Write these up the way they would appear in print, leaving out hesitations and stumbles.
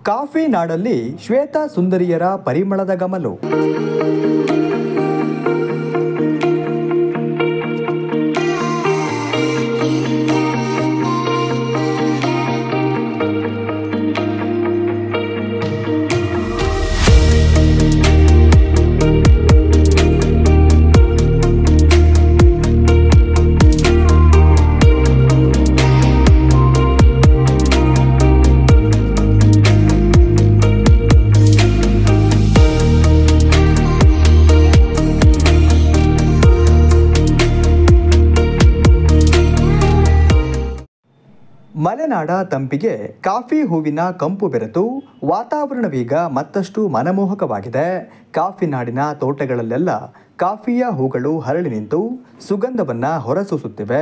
Coffee ನಾಡಲ್ಲಿ ಶ್ವೇತ ಸುಂದರಿಯರ ಪರಿಮಳದ ಗಮಲು. ಮಲೆನಾಡ ತಂಪಿಗೆ coffee ಹೂವಿನ ಕಂಪು ಬೆರೆತು ವಾತಾವರಣವೀಗ ಮತ್ತಷ್ಟು ಮನಮೋಹಕವಾಗಿದೆ. ಕಾಫಿ ನಾಡಿನ ತೋಟಗಳಲ್ಲೆಲ್ಲ ಕಾಫಿಯ ಹೂಗಳು ಹರಳಿ ನಿಂತು ಸುಗಂಧವನ್ನು ಹೊರಸೂಸುತ್ತಿವೆ.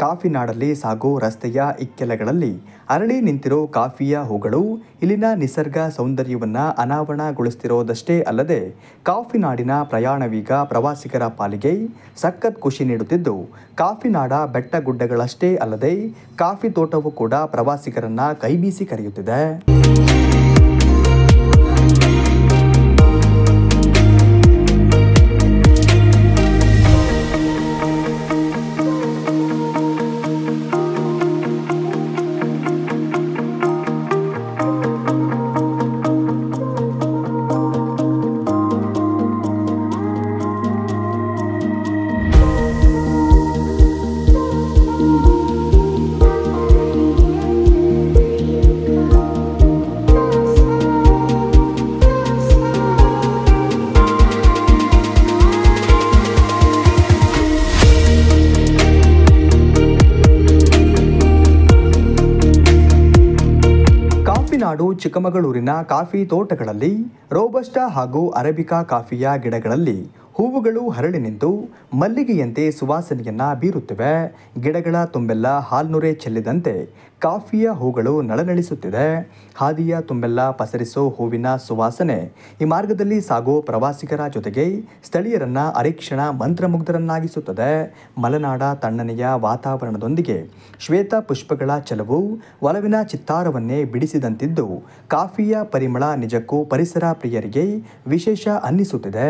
ಕಾಫಿ ನಾಡಲ್ಲಿ ಸಾಗೋ ರಸ್ತೆಯ ಇಕ್ಕೆಲಗಳಲ್ಲಿ ಅರಳಿ ನಿಂತಿರೋ ಕಾಫಿಯ ಹೂಗಳು ಇಲ್ಲಿನ ನಿಸರ್ಗ ಸೌಂದರ್ಯವನ್ನು ಅನಾವರಣಗೊಳಿಸ್ತಿರೋದಷ್ಟೇ ಅಲ್ಲದೆ ಕಾಫಿ ನಾಡಿನ ಪ್ರಯಾಣವೀಗ ಪ್ರವಾಸಿಗರ ಪಾಲಿಗೆ ಸಖತ್ ಖುಷಿ ನೀಡುತ್ತಿದ್ದು, ಕಾಫಿ ನಾಡ ಬೆಟ್ಟ ಗುಡ್ಡಗಳಷ್ಟೇ ಅಲ್ಲದೆ ಕಾಫಿ ತೋಟವೂ ಕೂಡ ಪ್ರವಾಸಿಗರನ್ನ ಕೈಬೀಸಿ ಕರೆಯುತ್ತಿದೆ. ನಾಡು ಚಿಕ್ಕಮಗಳೂರಿನ ಕಾಫಿ ತೋಟಗಳಲ್ಲಿ ರೋಬಸ್ಟಾ ಹಾಗೂ ಅರೇಬಿಕಾ ಕಾಫಿಯ ಗಿಡಗಳಲ್ಲಿ ಹೂವುಗಳು ಹರಳಿ ನಿಂತು ಮಲ್ಲಿಗೆಯಂತೆ ಸುವಾಸನೆಯನ್ನ ಬೀರುತ್ತಿವೆ. ಗಿಡಗಳ ತುಂಬೆಲ್ಲ ಹಾಲ್ನೊರೆ ಚೆಲ್ಲಿದಂತೆ ಕಾಫಿಯ ಹೂಗಳು ನಳನಳಿಸುತ್ತಿದೆ. ಹಾದಿಯ ತುಂಬೆಲ್ಲ ಪಸರಿಸೋ ಹೂವಿನ ಸುವಾಸನೆ ಈ ಮಾರ್ಗದಲ್ಲಿ ಸಾಗೋ ಪ್ರವಾಸಿಗರ ಜೊತೆಗೆ ಸ್ಥಳೀಯರನ್ನ ಅರೆಕ್ಷಣ ಮಂತ್ರಮುಗ್ಧರನ್ನಾಗಿಸುತ್ತದೆ. ಮಲೆನಾಡ ತಣ್ಣನೆಯ ವಾತಾವರಣದೊಂದಿಗೆ ಶ್ವೇತ ಪುಷ್ಪಗಳ ಚೆಲುವು ಒಲವಿನ ಚಿತ್ತಾರವನ್ನೇ ಬಿಡಿಸಿದಂತಿದ್ದು, ಕಾಫಿಯ ಪರಿಮಳ ನಿಜಕ್ಕೂ ಪರಿಸರ ಪ್ರಿಯರಿಗೆ ವಿಶೇಷ ಅನ್ನಿಸುತ್ತಿದೆ.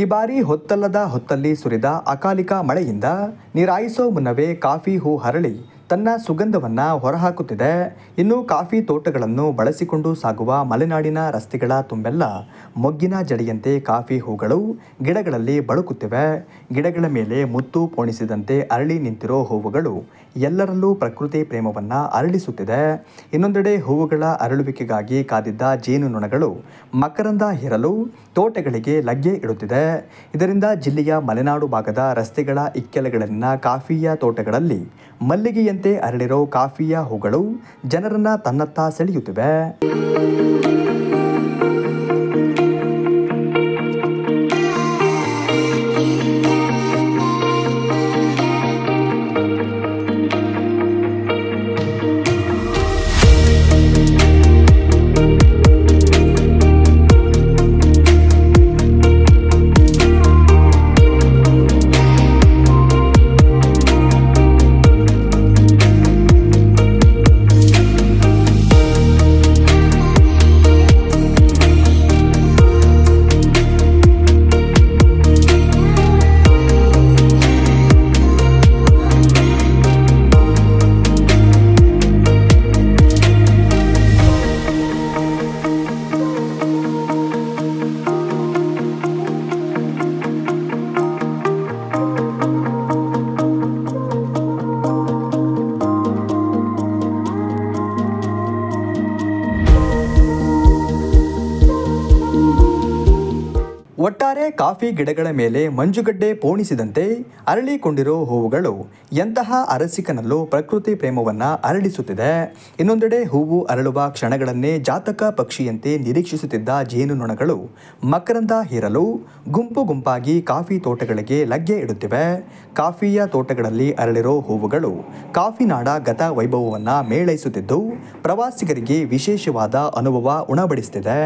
ಈ ಬಾರಿ ಹೊತ್ತಲ್ಲದ ಹೊತ್ತಲ್ಲಿ ಸುರಿದ ಅಕಾಲಿಕ ಮಳೆಯಿಂದ ನೀರಾಯಿಸೋ ಮುನ್ನವೇ ಕಾಫಿ ಹೂ ಹರಳಿ ತನ್ನ ಸುಗಂಧವನ್ನು ಹೊರಹಾಕುತ್ತಿದೆ. ಇನ್ನು ಕಾಫಿ ತೋಟಗಳನ್ನು ಬಳಸಿಕೊಂಡು ಸಾಗುವ ಮಲೆನಾಡಿನ ರಸ್ತೆಗಳ ತುಂಬೆಲ್ಲ ಮೊಗ್ಗಿನ ಜಡಿಯಂತೆ ಕಾಫಿ ಹೂಗಳು ಗಿಡಗಳಲ್ಲಿ ಬಳುಕುತ್ತಿವೆ. ಗಿಡಗಳ ಮೇಲೆ ಮುತ್ತು ಪೋಣಿಸಿದಂತೆ ಅರಳಿ ನಿಂತಿರೋ ಹೂವುಗಳು ಎಲ್ಲರಲ್ಲೂ ಪ್ರಕೃತಿ ಪ್ರೇಮವನ್ನು ಅರಳಿಸುತ್ತಿದೆ. ಇನ್ನೊಂದೆಡೆ ಹೂವುಗಳ ಅರಳುವಿಕೆಗಾಗಿ ಕಾದಿದ್ದ ಜೇನುನೊಣಗಳು ಮಕರಂದ ಹೀರಲು ತೋಟಗಳಿಗೆ ಲಗ್ಗೆ ಇಡುತ್ತಿದೆ. ಇದರಿಂದ ಜಿಲ್ಲೆಯ ಮಲೆನಾಡು ಭಾಗದ ರಸ್ತೆಗಳ ಇಕ್ಕೆಲಗಳಲ್ಲಿನ ಕಾಫಿಯ ತೋಟಗಳಲ್ಲಿ ಮಲ್ಲಿಗೆಯಂತೆ ಅರಳಿರೋ ಕಾಫಿಯ ಹೂಗಳು ಜನರನ್ನ ತನ್ನತ್ತ ಸೆಳೆಯುತ್ತಿವೆ. ಒಟ್ಟಾರೆ ಕಾಫಿ ಗಿಡಗಳ ಮೇಲೆ ಮಂಜುಗಡ್ಡೆ ಪೋಣಿಸಿದಂತೆ ಅರಳಿಕೊಂಡಿರೋ ಹೂವುಗಳು ಎಂತಹ ಅರಸಿಕನಲ್ಲೂ ಪ್ರಕೃತಿ ಪ್ರೇಮವನ್ನು ಅರಳಿಸುತ್ತಿದೆ. ಇನ್ನೊಂದೆಡೆ ಹೂವು ಅರಳುವ ಕ್ಷಣಗಳನ್ನೇ ಜಾತಕ ಪಕ್ಷಿಯಂತೆ ನಿರೀಕ್ಷಿಸುತ್ತಿದ್ದ ಜೇನುನೊಣಗಳು ಮಕರಂದ ಹೀರಲು ಗುಂಪು ಗುಂಪಾಗಿ ಕಾಫಿ ತೋಟಗಳಿಗೆ ಲಗ್ಗೆ ಇಡುತ್ತಿವೆ. ಕಾಫಿಯ ತೋಟಗಳಲ್ಲಿ ಅರಳಿರೋ ಹೂವುಗಳು ಕಾಫಿ ನಾಡ ಗತ ವೈಭವವನ್ನು ಮೇಳೈಸುತ್ತಿದ್ದು ಪ್ರವಾಸಿಗರಿಗೆ ವಿಶೇಷವಾದ ಅನುಭವ ಉಣಬಡಿಸುತ್ತಿದೆ.